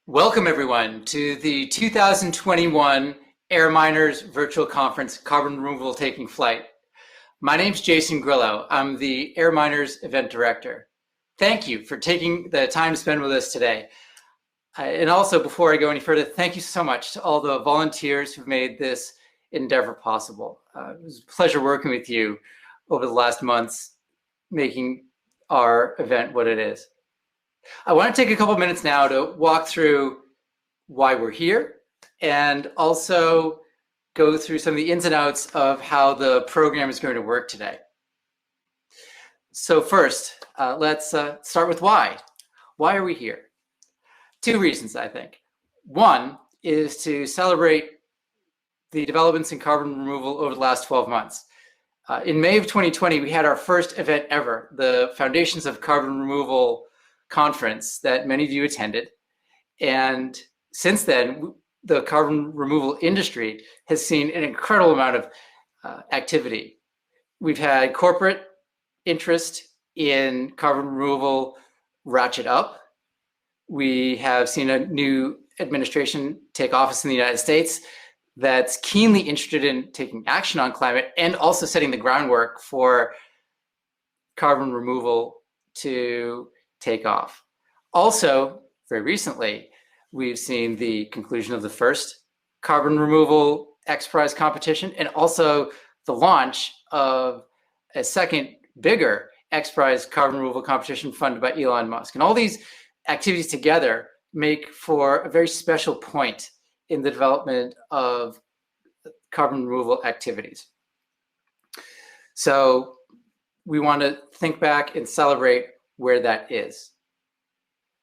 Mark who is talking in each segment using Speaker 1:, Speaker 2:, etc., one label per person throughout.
Speaker 1: Welcome everyone to the 2021 AirMiners virtual conference, Carbon Removal Taking Flight. My name's Jason Grillo. I'm the AirMiners event director. Thank you for taking the time to spend with us today. And also, before I go any further, thank you so much to all the volunteers who've made this endeavor possible. It was a pleasure working with you over the last months, making our event what it is. I want to take a couple minutes now to walk through why we're here and also go through some of the ins and outs of how the program is going to work today. So first, let's start with why. Why are we here? Two reasons, I think. One is to celebrate the developments in carbon removal over the last 12 months. In May of 2020, we had our first event ever, the Foundations of Carbon Removal conference that many of you attended. And since then, the carbon removal industry has seen an incredible amount of activity. We've had corporate interest in carbon removal ratchet up. We have seen a new administration take office in the United States that's keenly interested in taking action on climate and also setting the groundwork for carbon removal to take off. Also, very recently, we've seen the conclusion of the first carbon removal X Prize competition and also the launch of a second bigger X Prize carbon removal competition funded by Elon Musk. And all these activities together make for a very special point in the development of carbon removal activities. So we want to think back and celebrate where that is.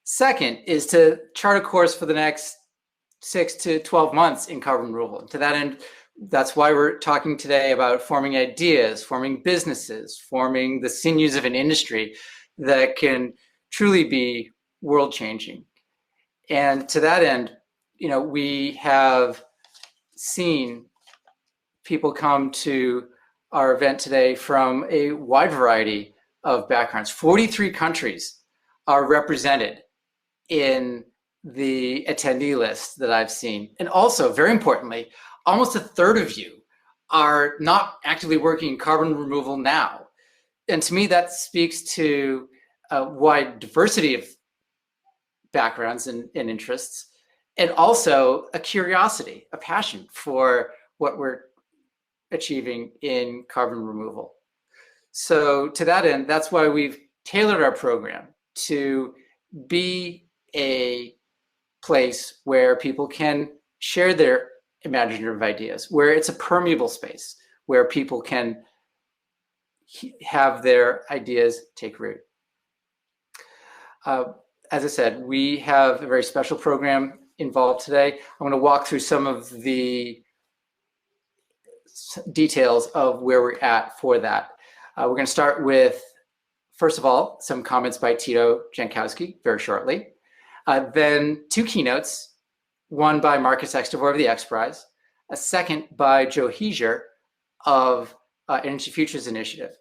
Speaker 1: Second is to chart a course for the next 6 to 12 months in carbon removal. To that end, that's why we're talking today about forming ideas, forming businesses, forming the sinews of an industry that can truly be world-changing. And to that end, we have seen people come to our event today from a wide variety of backgrounds. 43 countries are represented in the attendee list that I've seen. And also, very importantly, almost a third of you are not actively working in carbon removal now. And to me, that speaks to a wide diversity of backgrounds and interests, and also a curiosity, a passion for what we're achieving in carbon removal. So to that end, that's why we've tailored our program to be a place where people can share their imaginative ideas, where it's a permeable space, where people can have their ideas take root. As I said, we have a very special program involved today. I'm going to walk through some of the details of where we're at for that. We're going to start with, first of all, some comments by Tito very shortly. Then two keynotes, one by Marcus Extavor of the X Prize, a second by Joe Heiser of Energy Futures Initiative.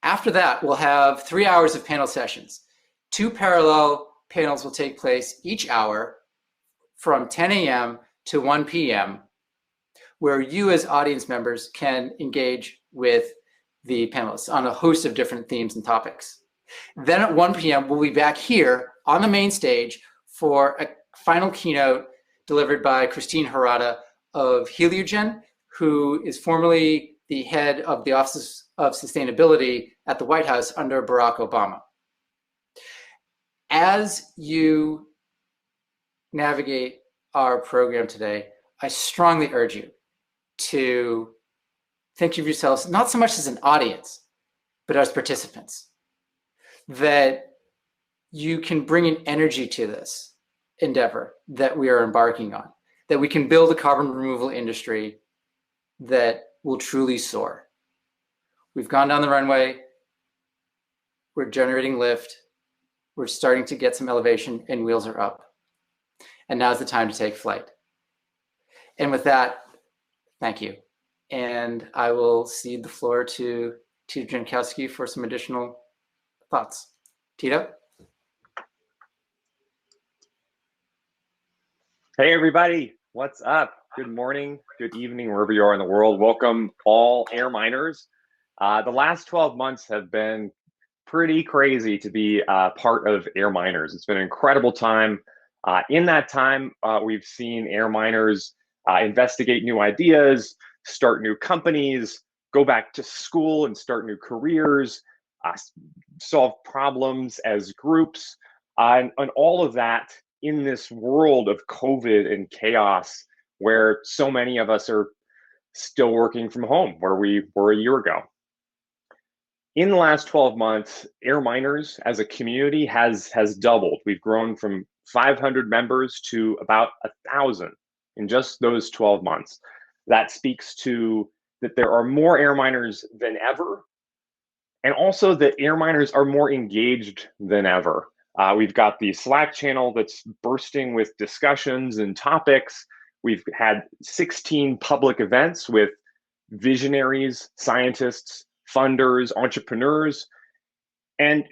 Speaker 1: After that, we'll have 3 hours of panel sessions. Two parallel panels will take place each hour from 10 a.m. to 1 p.m., where you as audience members can engage with the panelists on a host of different themes and topics. Then at 1 p.m., we'll be back here on the main stage for a final keynote delivered by Christine Harada of Heliogen, who is formerly the head of the Office of Sustainability at the White House under Barack Obama. As you navigate our program today, I strongly urge you to think of yourselves not so much as an audience, but as participants. That you can bring an energy to this endeavor that we are embarking on, that we can build a carbon removal industry that will truly soar. We've gone down the runway, we're generating lift, we're starting to get some elevation and wheels are up. And now's the time to take flight. And with that, thank you. And I will cede the floor to Tito Jankowski for some additional thoughts. Tito?
Speaker 2: Hey everybody, what's up? Good morning, good evening, wherever you are in the world. Welcome all air miners. The last 12 months have been pretty crazy to be part of air miners. It's been an incredible time. In that time, we've seen air miners investigate new ideas, start new companies, go back to school and start new careers, uh, solve problems as groups, and all of that in this world of COVID and chaos where so many of us are still working from home where we were a year ago. In the last 12 months, AirMiners as a community has doubled. We've grown from 500 members to about 1,000 in just those 12 months. That speaks to that there are more AirMiners than ever, and also that AirMiners are more engaged than ever. We've got the Slack channel that's bursting with discussions and topics. We've had 16 public events with visionaries, scientists, funders, entrepreneurs. And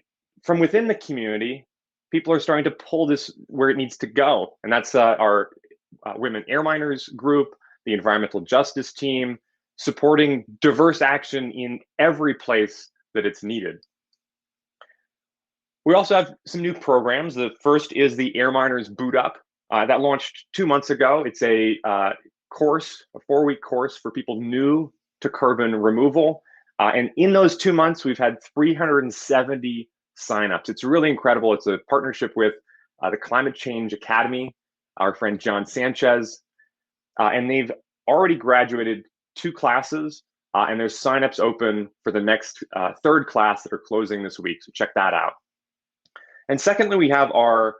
Speaker 2: from within the community, people are starting to pull this where it needs to go. And that's our Women Air Miners group, the environmental justice team, supporting diverse action in every place that it's needed. We also have some new programs. The first is the Air Miners Boot Up. That launched 2 months ago. It's a course, a 4-week course for people new to carbon removal. And in those 2 months, we've had 370 signups. It's really incredible. It's a partnership with the Climate Change Academy, our friend John Sanchez, and they've already graduated 2 classes, and there's signups open for the next 3rd class that are closing this week. So check that out. And secondly, we have our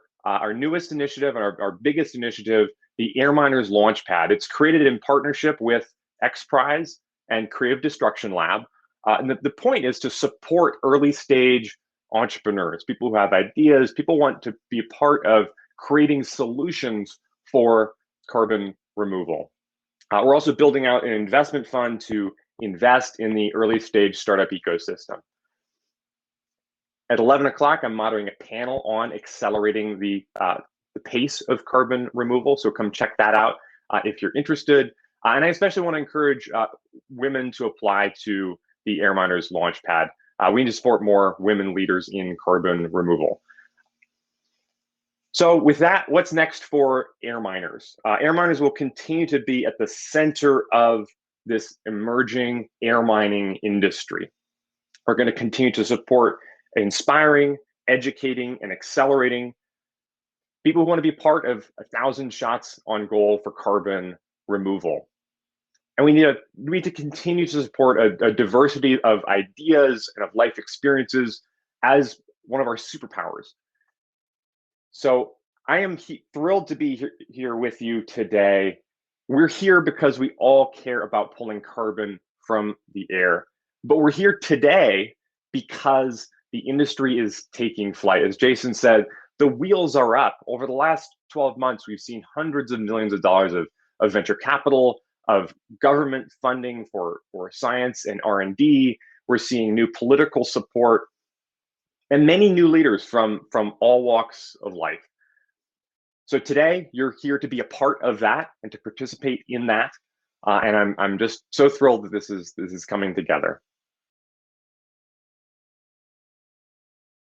Speaker 2: newest initiative and our biggest initiative, the AirMiners Launchpad. It's created in partnership with XPRIZE and Creative Destruction Lab. And the point is to support early stage entrepreneurs, people who have ideas, people want to be a part of creating solutions for carbon removal. We're also building out an investment fund to invest in the early stage startup ecosystem. At 11 o'clock, I'm moderating a panel on accelerating the pace of carbon removal. So come check that out if you're interested. And I especially want to encourage women to apply to the AirMiners Launchpad. We need to support more women leaders in carbon removal. So with that, what's next for AirMiners? AirMiners will continue to be at the center of this emerging air mining industry. We're going to continue to support inspiring, educating, and accelerating people who want to be part of 1,000 shots on goal for carbon removal. And we need to continue to support a diversity of ideas and of life experiences as one of our superpowers. So I am thrilled to be here with you today. We're here because we all care about pulling carbon from the air, but we're here today because the industry is taking flight. As Jason said, the wheels are up. Over the last 12 months, we've seen hundreds of millions of dollars of venture capital, of government funding for science and R&D. We're seeing new political support and many new leaders from all walks of life. So today, you're here to be a part of that and to participate in that. And I'm just so thrilled that this is coming together.